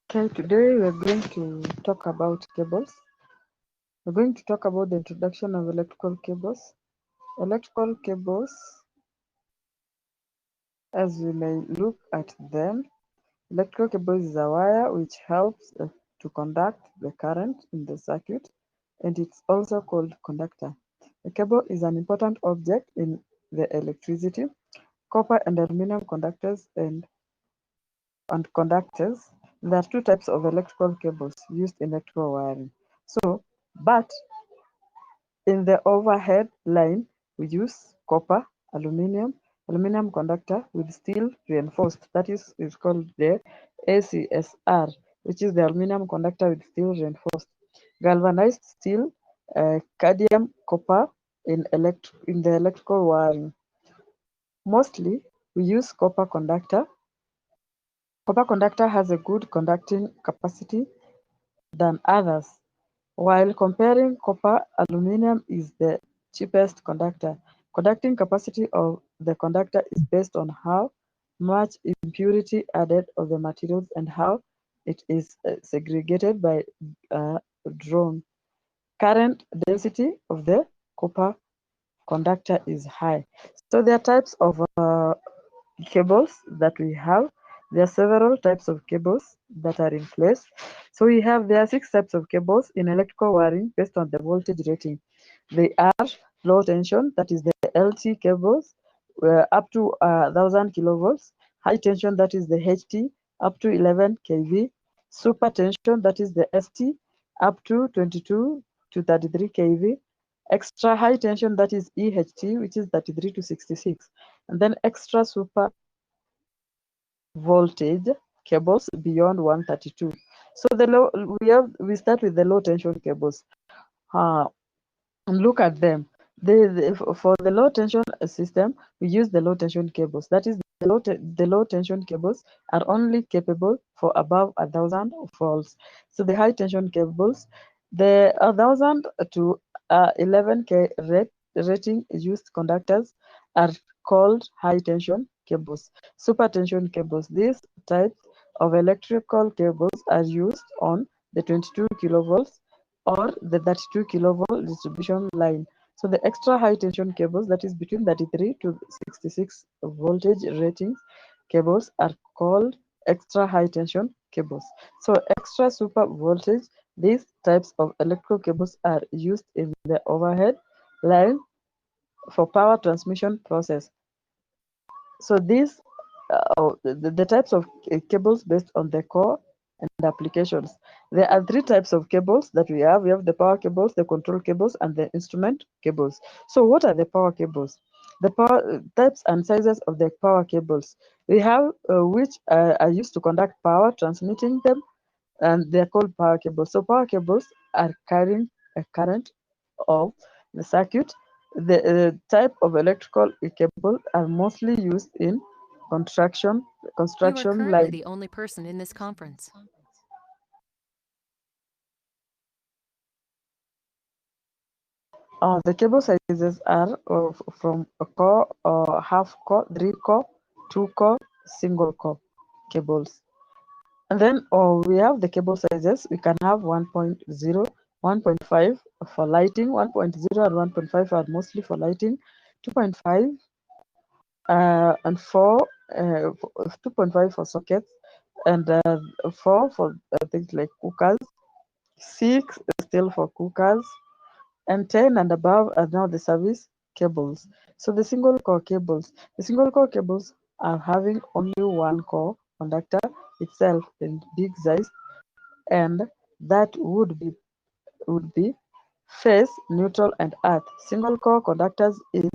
Okay, today we're going to talk about cables. We're going to talk about the introduction of electrical cables. Electrical cables, as we may look at them, electrical cables is a wire which helps to conduct the current in the circuit, and it's also called conductor. A cable is an important object in the electricity. Copper and aluminum conductors and conductors. There are two types of electrical cables used in electrical wiring. But in the overhead line, we use copper, aluminum conductor with steel reinforced. That is called the ACSR, which is the aluminum conductor with steel reinforced. Galvanized steel, cadmium copper in the electrical wiring. Mostly, we use copper conductor. Copper conductor has a good conducting capacity than others. While comparing copper, aluminum is the cheapest conductor. Conducting capacity of the conductor is based on how much impurity added of the materials and how it is segregated by drawn. Current density of the copper conductor is high. So there are types of cables that we have. There are several types of cables that are in place. So there are 6 types of cables in electrical wiring based on the voltage rating. They are low tension, that is the LT cables, up to 1000 kilovolts. High tension, that is the HT, up to 11 kV. Super tension, that is the ST, up to 22 to 33 kV. Extra high tension, that is EHT, which is 33 to 66. And then extra super voltage cables beyond 132. So we start with the low tension cables. And look at them. For the low tension system, we use the low tension cables. That is, the low tension cables are only capable for above 1000 volts. So the high tension cables, the 1000 to 11K rating used conductors are called high tension cables. Super tension cables. These types of electrical cables are used on the 22 kilovolts or the 32 kilovolt distribution line. So the extra high tension cables, that is between 33 to 66 voltage ratings cables, are called extra high tension cables. So extra super voltage, these types of electrical cables are used in the overhead line for power transmission process. So these the types of cables based on the core and applications. There are 3 types of cables that we have. We have the power cables, the control cables, and the instrument cables. So what are the power cables? The power types and sizes of the power cables. We have which are used to conduct power, transmitting them, and they're called power cables. So power cables are carrying a current of the circuit. The type of electrical cable are mostly used in construction You are currently line. the only person in this conference. The cable sizes are from a core, half core, 3 core, 2 core, single core cables. And then we have the cable sizes. We can have 1.0, 1.5 for lighting, 1.0 and 1.5 are mostly for lighting, 2.5 and 4, 2.5 for sockets, and 4 for things like cookers, 6 still for cookers, and 10 and above are now the service cables. So the single core cables are having only one core conductor itself in big size, and that would be phase, neutral, and earth. Single core conductors is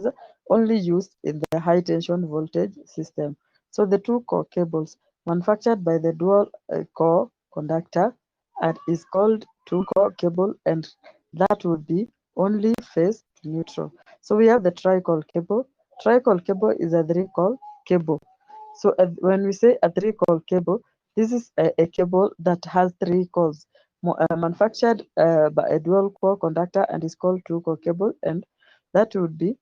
only used in the high tension voltage system. So the two core cables manufactured by the dual core conductor and is called two core cable, and that would be only phase to neutral. So we have the tricore cable. Tricore cable is a 3-core cable. So when we say a 3-core cable, this is a cable that has 3 cores manufactured by a dual core conductor and is called 2-core cable, and that would be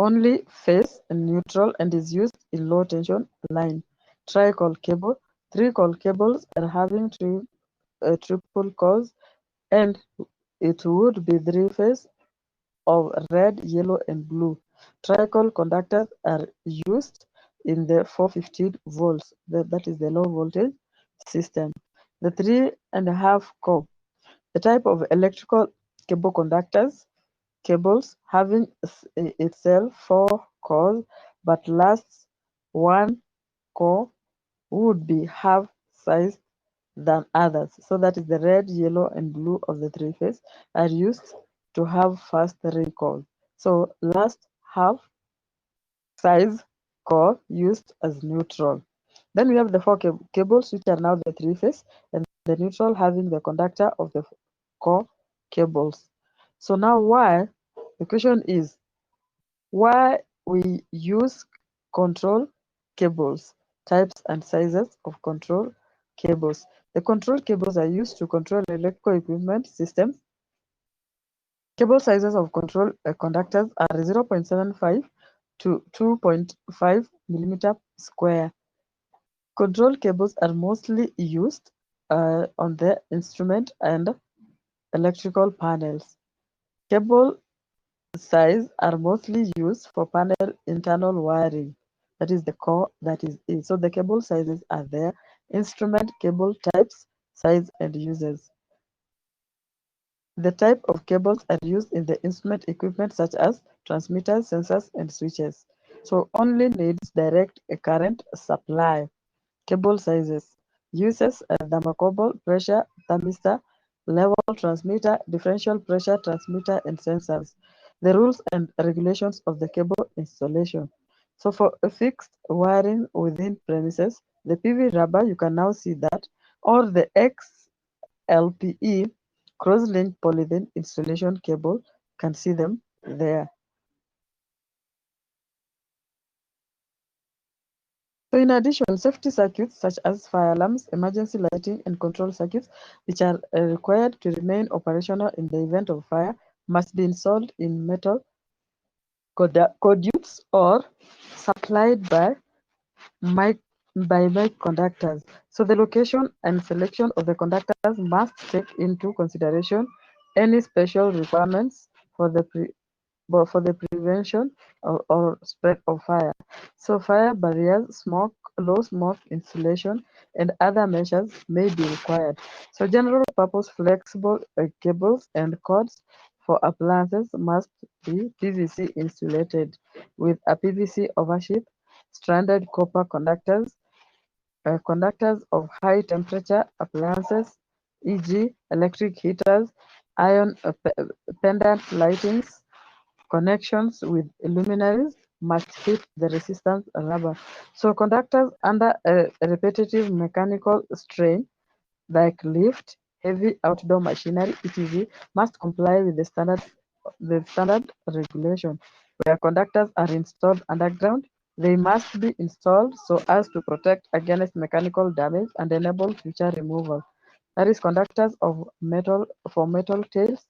only phase and neutral and is used in low tension line. Tricore cable. 3 cables are having triple cores, and it would be 3 phase of red, yellow, and blue. Tricle conductors are used in the 415 volts, that is the low voltage system. The 3.5 core, the type of electrical cable conductors, cables having itself 4 cores but lasts 1 core would be half size than others. So that is the red, yellow, and blue of the 3 phase are used to have fast recall. So last half size core used as neutral. Then we have the 4 cables, which are now the 3 phase, and the neutral having the conductor of the core cables. So now the question is why we use control cables, types and sizes of control cables. The control cables are used to control electrical equipment systems. Cable sizes of control conductors are 0.75 to 2.5 millimeter square. Control cables are mostly used on the instrument and electrical panels. Cable size are mostly used for panel internal wiring. That is the core that is it. So the cable sizes are there. Instrument cable types, size, and uses. The type of cables are used in the instrument equipment such as transmitters, sensors, and switches. So only needs direct current supply. Cable sizes. Uses a thermocouple, pressure thermistor, level transmitter, differential pressure transmitter, and sensors. The rules and regulations of the cable installation. So for a fixed wiring within premises, the PV rubber, you can now see that, or the XLPE cross-linked polyethylene installation cable, you can see them there. So in addition, safety circuits such as fire alarms, emergency lighting, and control circuits, which are required to remain operational in the event of fire, must be installed in metal conduits or supplied by conductors. So the location and selection of the conductors must take into consideration any special requirements for the prevention or spread of fire. So fire barriers, low smoke insulation, and other measures may be required. So general purpose flexible cables and cords for appliances must be PVC insulated with a PVC oversheet, stranded copper conductors, conductors of high temperature appliances, e.g. electric heaters, ion pendant lightings. Connections with luminaries must fit the resistance rubber. So conductors under a repetitive mechanical strain like lift, heavy outdoor machinery, etc., must comply with the standard regulation. Where conductors are installed underground, they must be installed so as to protect against mechanical damage and enable future removal. That is, conductors of metal tails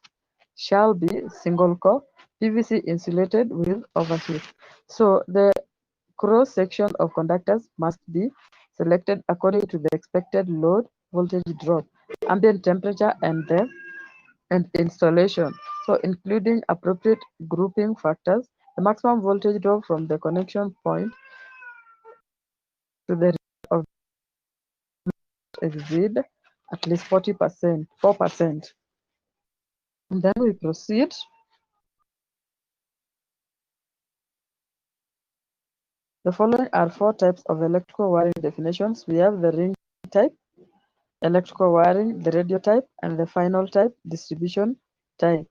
shall be single core PVC insulated with overheat. So the cross section of conductors must be selected according to the expected load voltage drop, ambient temperature, and installation. So including appropriate grouping factors, the maximum voltage drop from the connection point to the of exceed at least 4%. And then we proceed. The following are 4 types of electrical wiring definitions. We have the ring type, electrical wiring, the radial type, and the final type, distribution type.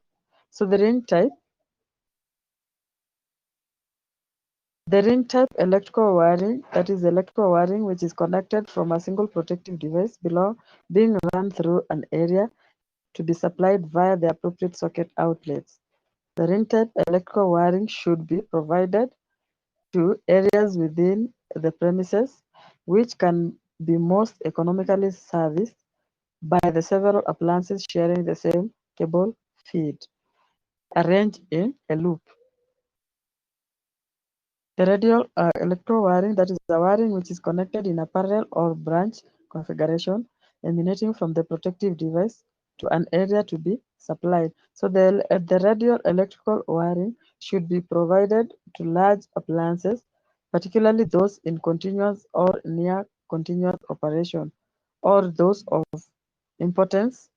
So the ring type electrical wiring, that is electrical wiring which is connected from a single protective device below being run through an area to be supplied via the appropriate socket outlets. The ring type electrical wiring should be provided to areas within the premises which can be most economically serviced by the several appliances sharing the same cable feed, arranged in a loop. The radial electro wiring, that is the wiring which is connected in a parallel or branch configuration emanating from the protective device to an area to be supplied. So the radial electrical wiring should be provided to large appliances, particularly those in continuous or near continuous operation, or those of importance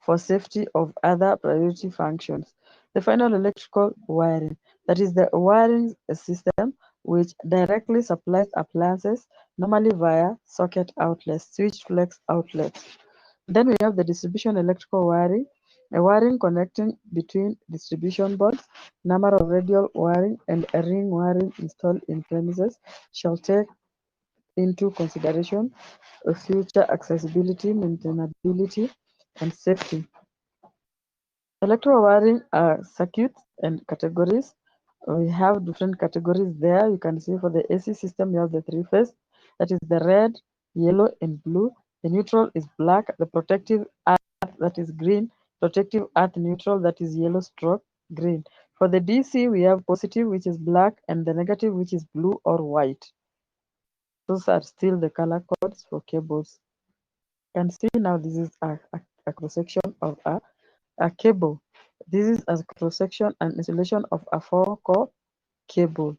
for safety of other priority functions. The final electrical wiring, that is the wiring system which directly supplies appliances, normally via socket outlets, switch flex outlets. Then we have the distribution electrical wiring, a wiring connecting between distribution boards, number of radial wiring and a ring wiring installed in premises shall take into consideration future accessibility, maintainability, and safety. Electrical wiring are circuits and categories. We have different categories there. You can see for the AC system, you have the three phase, that is the red, yellow, and blue. The neutral is black. The protective earth, that is green. Protective earth neutral, that is yellow stroke green. For the DC, we have positive, which is black, and the negative, which is blue or white. Those are still the color codes for cables. You can see now this is a cross section of a cable. This is a cross section and installation of a 4-core cable.